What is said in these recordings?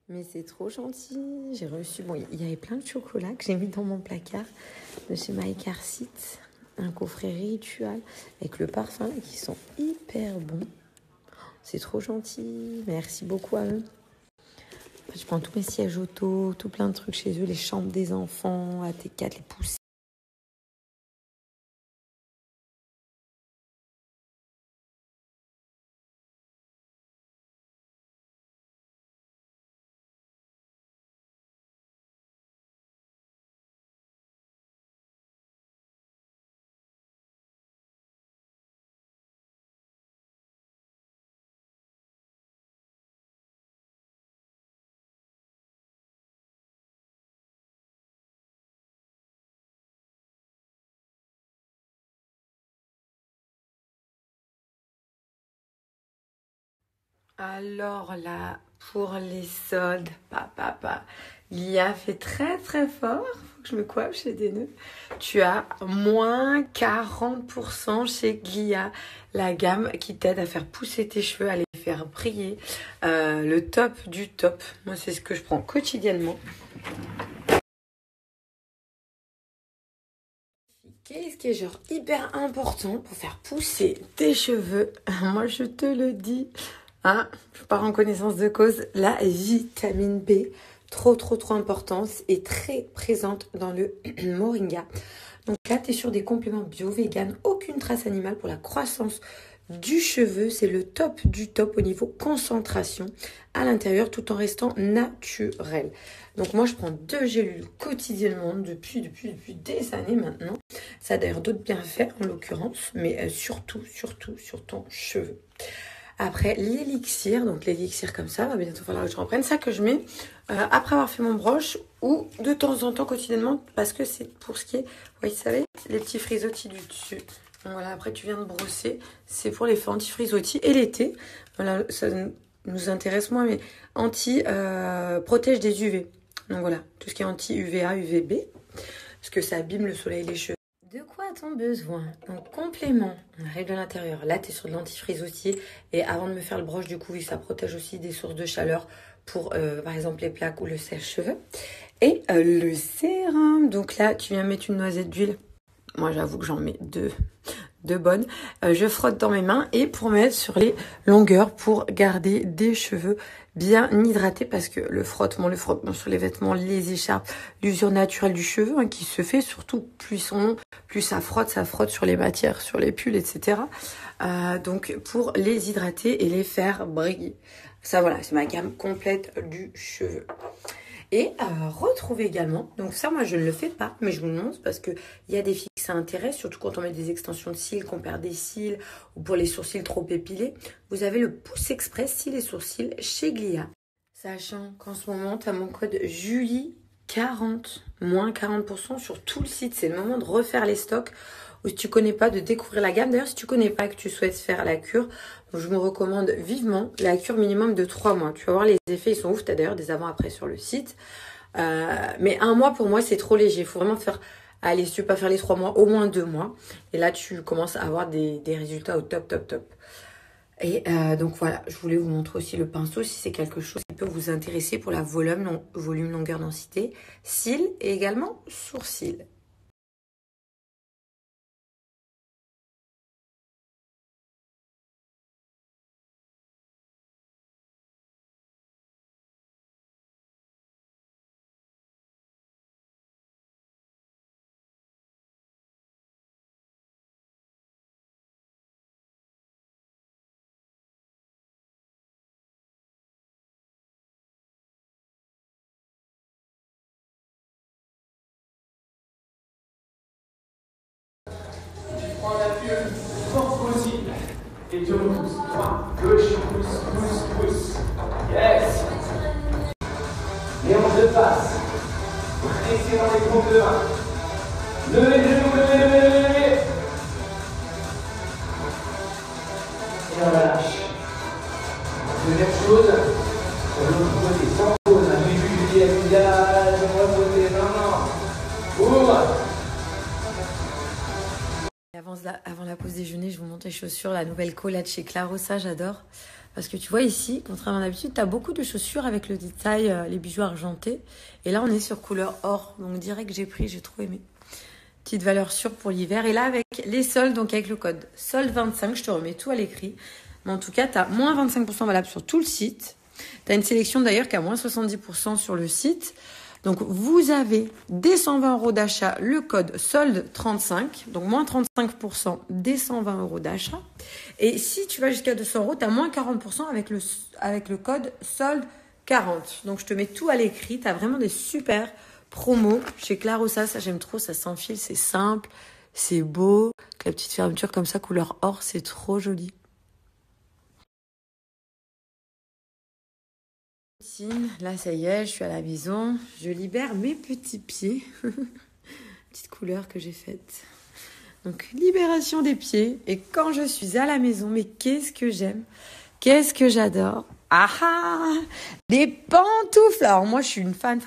Mais c'est trop gentil. J'ai reçu, bon, il y avait plein de chocolats que j'ai mis dans mon placard de chez My Car Seat. Un coffret Ritual avec le parfum là, qui sont hyper bons. C'est trop gentil. Merci beaucoup à eux. Après, je prends tous mes sièges auto, tout plein de trucs chez eux, les chambres des enfants, AT4, les poussées. Alors là, pour les soldes, Lia fait très très fort. Faut que je me coiffe chez des nœuds. Tu as moins 40% chez Glia, la gamme qui t'aide à faire pousser tes cheveux, à les faire briller. Le top du top. Moi, c'est ce que je prends quotidiennement. Qu'est-ce qui est genre hyper important pour faire pousser tes cheveux? Moi, je te le dis. Hein, je pars en connaissance de cause, la vitamine B, trop importante et très présente dans le moringa. Donc là, tu es sur des compléments bio, vegan, aucune trace animale pour la croissance du cheveu. C'est le top du top au niveau concentration à l'intérieur tout en restant naturel. Donc moi, je prends 2 gélules quotidiennement depuis des années maintenant. Ça a d'ailleurs d'autres bienfaits en l'occurrence, mais surtout sur ton cheveu. Après, l'élixir, donc l'élixir comme ça, va bientôt falloir que je reprenne. Ça que je mets après avoir fait mon broche ou de temps en temps quotidiennement parce que c'est pour ce qui est, vous savez, les petits frisottis du dessus. Donc voilà, après tu viens de brosser, c'est pour les anti-frisottis. Et l'été, voilà, ça nous intéresse moins, mais protège des UV. Donc voilà, tout ce qui est anti-UVA, UVB, parce que ça abîme le soleil et les cheveux. De quoi a-t-on besoin? Donc complément, on arrive de l'intérieur. Là, tu es sur de l'antifrisottier. Et avant de me faire le broche, du coup, oui, ça protège aussi des sources de chaleur pour, par exemple, les plaques ou le sèche-cheveux. Et le sérum. Donc là, tu viens mettre une noisette d'huile. Moi, j'avoue que j'en mets deux bonnes. Je frotte dans mes mains et pour mettre sur les longueurs pour garder des cheveux bien hydratés parce que le frottement sur les vêtements, les écharpes, l'usure naturelle du cheveu hein, qui se fait surtout plus ça frotte sur les matières, sur les pulls, etc. Donc pour les hydrater et les faire briller. Ça voilà, c'est ma gamme complète du cheveu. Et retrouver également, donc ça moi je ne le fais pas, mais je vous le montre parce qu'il y a des filles que ça intéresse, surtout quand on met des extensions de cils, qu'on perd des cils ou pour les sourcils trop épilés. Vous avez le Pouce Express cils et sourcils chez Glia. Sachant qu'en ce moment, tu as mon code Julie40, moins 40% sur tout le site. C'est le moment de refaire les stocks ou si tu connais pas, de découvrir la gamme. D'ailleurs, si tu connais pas et que tu souhaites faire la cure, je me recommande vivement la cure minimum de 3 mois. Tu vas voir les effets, ils sont ouf. Tu as d'ailleurs des avant-après sur le site. Mais 1 mois, pour moi, c'est trop léger. Il faut vraiment faire, allez, si tu veux pas faire les 3 mois, au moins 2 mois. Et là, tu commences à avoir des résultats au top. Et donc voilà, je voulais vous montrer aussi le pinceau si c'est quelque chose qui peut vous intéresser pour la volume, longueur, densité, cils et également sourcils. Prends l'appui le plus fort possible. Et tu repousses. Droite, gauche, pousse. Yes. Les hanches de face. Pressez dans les groupes de main. Levez les genoux, levez. Et on relâche. Deuxième chose, sur l'autre côté, sans pause. Un début du visage, on va poser. Non. Ouvre. Avant la pause déjeuner, je vous montre les chaussures, la nouvelle collab chez Claro, ça j'adore. Parce que tu vois ici, contrairement à d'habitude, tu as beaucoup de chaussures avec le détail, les bijoux argentés. Et là, on est sur couleur or. Donc, direct, j'ai pris, j'ai trop aimé. Petite valeur sûre pour l'hiver. Et là, avec les soldes, donc avec le code solde 25, je te remets tout à l'écrit. Mais en tout cas, tu as moins 25% valable sur tout le site. Tu as une sélection d'ailleurs qui a moins 70% sur le site. Donc, vous avez dès 120 € d'achat le code solde 35. Donc, moins 35% dès 120 € d'achat. Et si tu vas jusqu'à 200 €, tu as moins 40% avec le code solde 40. Donc, je te mets tout à l'écrit. Tu as vraiment des super promos chez Clarossa. Ça, j'aime trop. Ça s'enfile, c'est simple, c'est beau. Avec la petite fermeture comme ça, couleur or, c'est trop joli. Là, ça y est, je suis à la maison. Je libère mes petits pieds. Petite couleur que j'ai faite. Donc, libération des pieds. Et quand je suis à la maison, mais qu'est-ce que j'aime? Qu'est-ce que j'adore? Ah ah! Des pantoufles! Alors, moi, je suis une fan.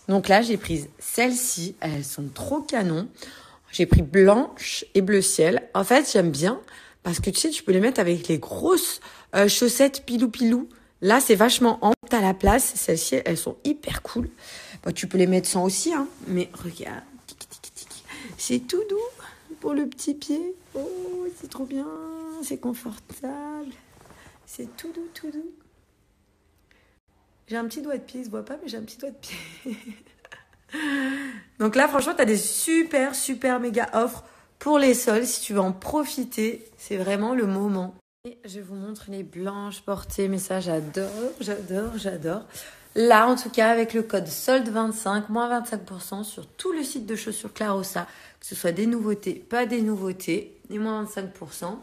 Donc là, j'ai pris celles-ci. Elles sont trop canon. J'ai pris blanche et bleu ciel. En fait, j'aime bien parce que tu sais, tu peux les mettre avec les grosses chaussettes pilou-pilou. Là, c'est vachement ample à la place. Celles-ci, elles sont hyper cool. Bon, tu peux les mettre sans aussi, hein. Mais regarde, c'est tout doux pour le petit pied. Oh, c'est trop bien. C'est confortable. C'est tout doux. J'ai un petit doigt de pied, il se voit pas, mais j'ai un petit doigt de pied. Donc là, franchement, tu as des super méga offres pour les soldes. Si tu veux en profiter, c'est vraiment le moment. Et je vous montre les blanches portées, mais ça j'adore. Là, en tout cas, avec le code solde 25, moins 25% sur tout le site de chaussures Clarossa, que ce soit des nouveautés, pas des nouveautés, et moins 25%.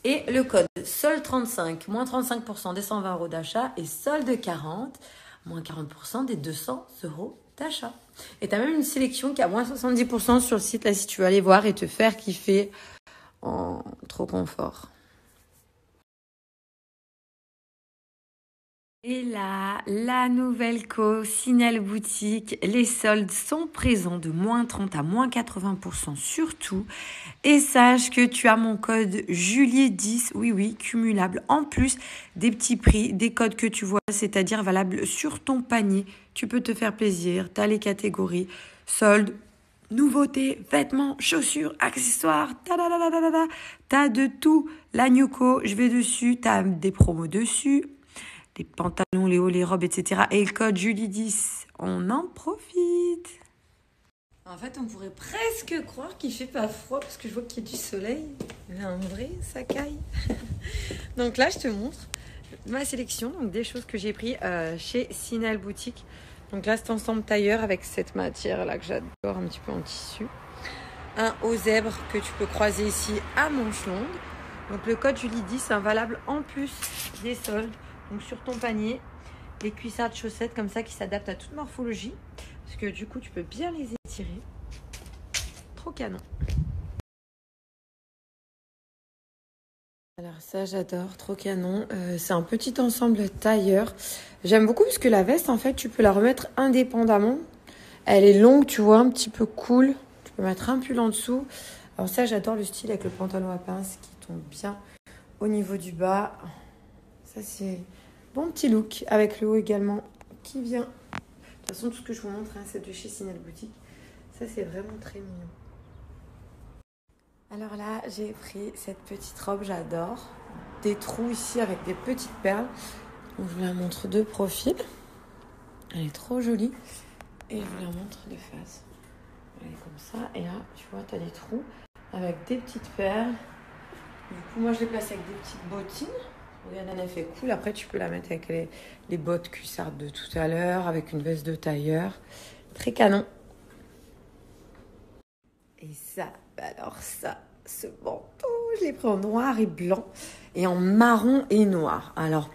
Et le code solde 35, moins 35% des 120 € d'achat, et solde 40, moins 40% des 200 € d'achat. Et tu as même une sélection qui a moins 70% sur le site, là, si tu veux aller voir et te faire kiffer en trop confort. Et là, la nouvelle co, Sinel Boutique, les soldes sont présents de moins 30 à moins 80% sur tout. Et sache que tu as mon code Juliet10, oui, cumulable. En plus des petits prix, des codes que tu vois, c'est-à-dire valables sur ton panier. Tu peux te faire plaisir, tu as les catégories soldes, nouveautés, vêtements, chaussures, accessoires, t'as de tout. La Newco, je vais dessus, t'as des promos dessus. Les pantalons, les hauts, les robes, etc. Et le code Julie10, on en profite. En fait, on pourrait presque croire qu'il fait pas froid parce que je vois qu'il y a du soleil. Mais en vrai, ça caille. Donc là, je te montre ma sélection, donc des choses que j'ai pris chez Sinel Boutique. Donc là, cet ensemble tailleur avec cette matière-là que j'adore, un petit peu en tissu. Un haut zèbre que tu peux croiser ici à manches longues. Donc le code Julie10, un valable en plus des soldes. Donc sur ton panier, les cuissards de chaussettes comme ça qui s'adaptent à toute morphologie. Parce que du coup, tu peux bien les étirer. Trop canon. Alors ça, j'adore. Trop canon. C'est un petit ensemble tailleur. J'aime beaucoup parce que la veste, en fait, tu peux la remettre indépendamment. Elle est longue, tu vois, un petit peu cool. Tu peux mettre un pull en dessous. Alors ça, j'adore le style avec le pantalon à pince qui tombe bien au niveau du bas. Ça, c'est bon petit look avec le haut également qui vient. De toute façon, tout ce que je vous montre, hein, c'est de chez Sinel Boutique. Ça, c'est vraiment très mignon. Alors là, j'ai pris cette petite robe, j'adore. Des trous ici avec des petites perles. Donc, je vous la montre de profil. Elle est trop jolie. Et je vous la montre de face. Elle est comme ça. Et là, tu vois, tu as des trous avec des petites perles. Du coup, moi, je les place avec des petites bottines. Regarde, un effet cool. Après, tu peux la mettre avec les bottes cuissardes de tout à l'heure, avec une veste de tailleur. Très canon. Et ça, alors ça, ce manteau, je l'ai pris en noir et blanc et en marron et noir. Alors,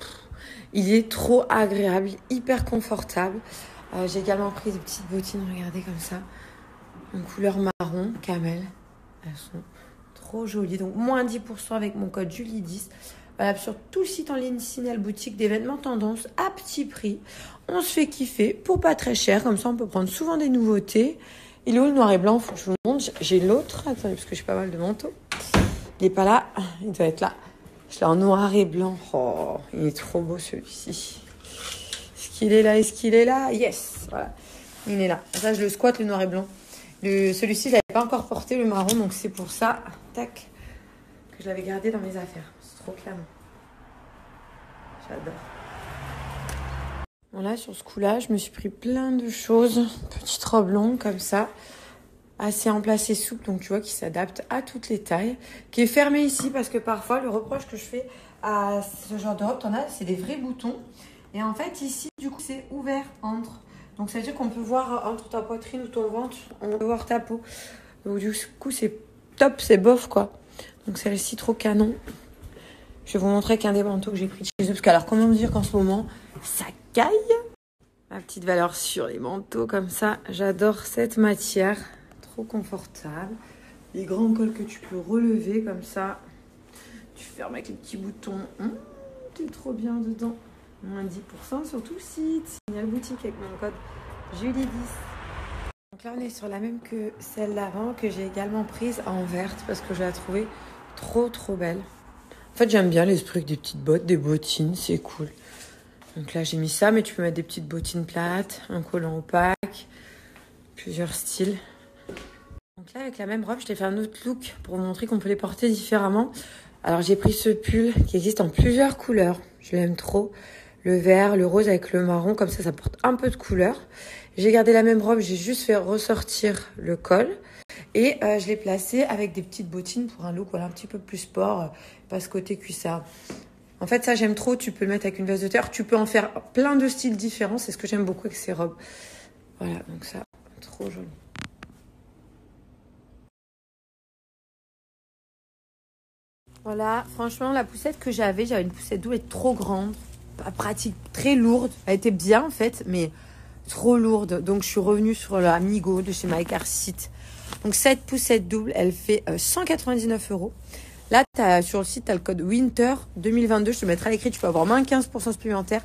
il est trop agréable, hyper confortable. J'ai également pris des petites bottines, regardez comme ça, en couleur marron, camel. Elles sont trop jolies. Donc, moins 10% avec mon code Julie10. Voilà, sur tout le site en ligne Sinel Boutique, des vêtements tendance à petit prix. On se fait kiffer pour pas très cher. Comme ça, on peut prendre souvent des nouveautés. Il est où le noir et blanc? Faut que je vous le montre. J'ai l'autre. Attendez, parce que j'ai pas mal de manteaux. Il n'est pas là. Il doit être là. Je l'ai en noir et blanc. Oh, il est trop beau celui-ci. Est-ce qu'il est là? Est-ce qu'il est là? Yes, voilà. Il est là. Ça, je le squatte, le noir et blanc. Celui-ci, je l'avais pas encore porté, le marron. Donc, c'est pour ça, tac, que je l'avais gardé dans mes affaires. C'est trop canon. J'adore. Bon, là, sur ce coup-là, je me suis pris plein de choses. Petite robe longue, comme ça. Assez emplacée, souple, donc tu vois, qui s'adapte à toutes les tailles. Qui est fermée ici, parce que parfois, le reproche que je fais à ce genre de robe, t'en as, c'est des vrais boutons. Et en fait, ici, du coup, c'est ouvert entre. Donc, ça veut dire qu'on peut voir entre ta poitrine ou ton ventre, on peut voir ta peau. Donc, du coup, c'est top, c'est bof, quoi. Donc, celle-ci, trop canon. Je vais vous montrer qu'un des manteaux que j'ai pris de chez eux. Parce que, alors, comment dire qu'en ce moment, ça caille. Ma petite valeur sur les manteaux, comme ça. J'adore cette matière. Trop confortable. Les grands cols que tu peux relever, comme ça. Tu fermes avec les petits boutons. T'es trop bien dedans. Moins 10% sur tout le site. Signal boutique avec mon code Julie10. Donc là, on est sur la même que celle d'avant, que j'ai également prise en verte parce que je la trouvais trop belle. En fait, j'aime bien l'esprit avec des petites bottes, des bottines, c'est cool. Donc là, j'ai mis ça, mais tu peux mettre des petites bottines plates, un collant opaque, plusieurs styles. Donc là, avec la même robe, je t'ai fait un autre look pour vous montrer qu'on peut les porter différemment. Alors, j'ai pris ce pull qui existe en plusieurs couleurs. Je l'aime trop. Le vert, le rose avec le marron, comme ça porte un peu de couleur. J'ai gardé la même robe, j'ai juste fait ressortir le col. Et je l'ai placé avec des petites bottines pour un look voilà, un petit peu plus sport, pas ce côté cuissard. En fait, ça, j'aime trop. Tu peux le mettre avec une veste de terre. Tu peux en faire plein de styles différents. C'est ce que j'aime beaucoup avec ces robes. Voilà, donc ça, trop joli. Voilà, franchement, la poussette que j'avais une poussette double, elle est trop grande, pas pratique, très lourde. Elle était bien en fait, mais trop lourde. Donc, je suis revenue sur la Migo de chez My Car Seat. Donc, cette poussette double, elle fait 199 €. Là, sur le site, tu as le code Winter 2022. Je te mettrai à l'écrit, tu peux avoir moins 15% supplémentaire.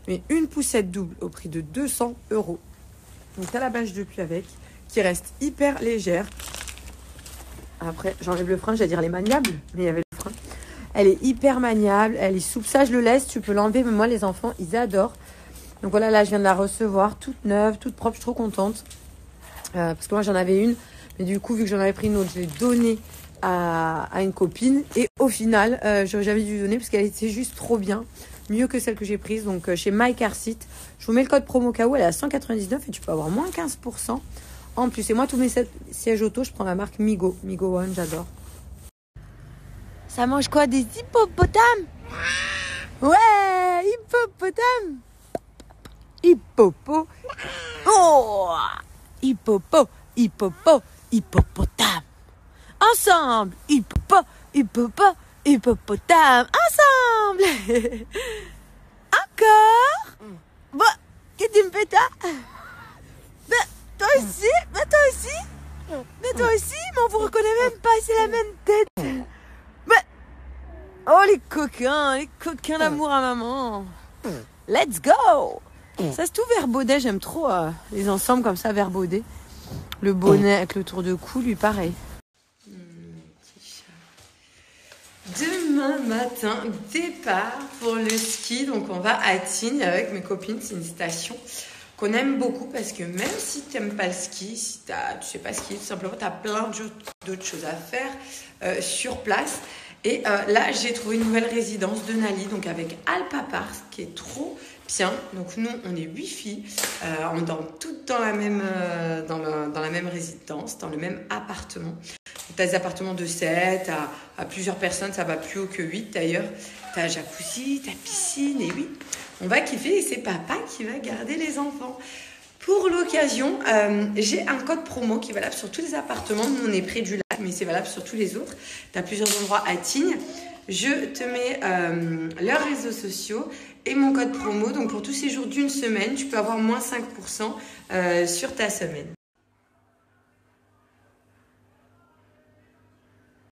Mais une poussette double au prix de 200 €. Donc, tu as la bâche de pluie avec, qui reste hyper légère. Après, j'enlève le frein, j'allais dire elle est maniable, mais il y avait le frein. Elle est hyper maniable, elle est souple. Ça, je le laisse, tu peux l'enlever. Mais moi, les enfants, ils adorent. Donc voilà, là, je viens de la recevoir, toute neuve, toute propre. Je suis trop contente. Parce que moi, j'en avais une. Mais du coup, vu que j'en avais pris une autre, je l'ai donnée à une copine. Et au final, j'avais dû donner parce qu'elle était juste trop bien. Mieux que celle que j'ai prise. Donc, chez My Car Seat. Je vous mets le code promo KO, elle est à 199 et tu peux avoir moins 15%. En plus, et moi, tous mes sièges auto, je prends la marque Migo. Migo One, j'adore. Ça mange quoi? Des hippopotames? Ouais, hippopotame. Hippopo. Oh, hippopotame. Ensemble. Hippopotame. Ensemble. Encore. Bon, qu'est-ce que tu me fais, toi? Toi aussi? Mais toi aussi? Mais on vous reconnaît même pas, c'est la même tête. Oh, les coquins d'amour à maman. Let's go! Ça, c'est tout verbaudet, j'aime trop les ensembles comme ça, verbaudet. Le bonnet avec le tour de cou, lui, pareil. Demain matin, départ pour le ski. Donc, on va à Tignes avec mes copines. C'est une station qu'on aime beaucoup parce que même si tu n'aimes pas le ski, si tu sais pas skier, tout simplement, tu as plein d'autres choses à faire sur place. Et là, j'ai trouvé une nouvelle résidence de Nali, donc avec Alpa Park, qui est trop bien. Donc nous, on est 8 filles, on dort toutes dans la même résidence, dans le même appartement. Tu as des appartements de 7 à plusieurs personnes, ça va plus haut que 8 d'ailleurs. Tu as jacuzzi, tu as piscine, et oui, on va kiffer et c'est papa qui va garder les enfants. Pour l'occasion, j'ai un code promo qui est valable sur tous les appartements. Nous, on est près du lac, mais c'est valable sur tous les autres. Tu as plusieurs endroits à Tignes. Je te mets leurs réseaux sociaux et mon code promo. Donc, pour tout séjour d'une semaine, tu peux avoir moins 5% sur ta semaine.